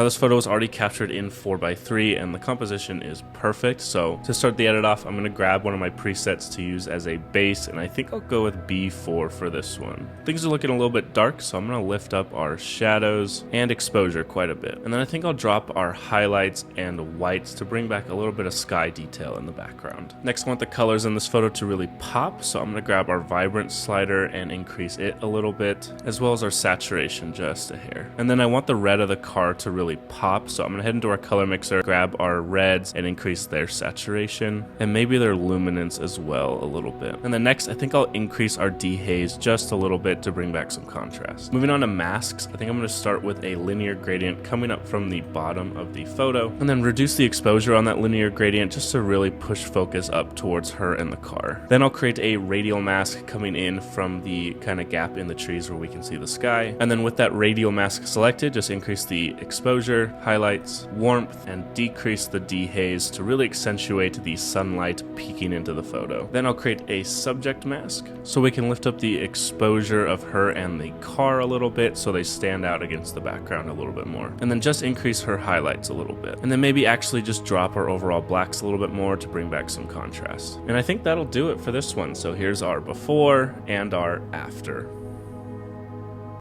Now this photo is already captured in 4:3 and the composition is perfect. So to start the edit off, I'm going to grab one of my presets to use as a base, and I think I'll go with B4 for this one. Things are looking a little bit dark, so I'm going to lift up our shadows and exposure quite a bit. And then I think I'll drop our highlights and whites to bring back a little bit of sky detail in the background. Next, I want the colors in this photo to really pop, so I'm going to grab our vibrant slider and increase it a little bit, as well as our saturation just a hair. And then I want the red of the car to really pop, so I'm going to head into our color mixer, grab our reds and increase their saturation and maybe their luminance as well a little bit. And then next, I think I'll increase our dehaze just a little bit to bring back some contrast. Moving on to masks, I think I'm going to start with a linear gradient coming up from the bottom of the photo and then reduce the exposure on that linear gradient just to really push focus up towards her and the car. Then I'll create a radial mask coming in from the kind of gap in the trees where we can see the sky. And then with that radial mask selected, just increase the exposure, highlights, warmth, and decrease the dehaze to really accentuate the sunlight peeking into the photo. Then I'll create a subject mask so we can lift up the exposure of her and the car a little bit so they stand out against the background a little bit more. And then just increase her highlights a little bit. And then maybe actually just drop our overall blacks a little bit more to bring back some contrast. And I think that'll do it for this one. So here's our before and our after.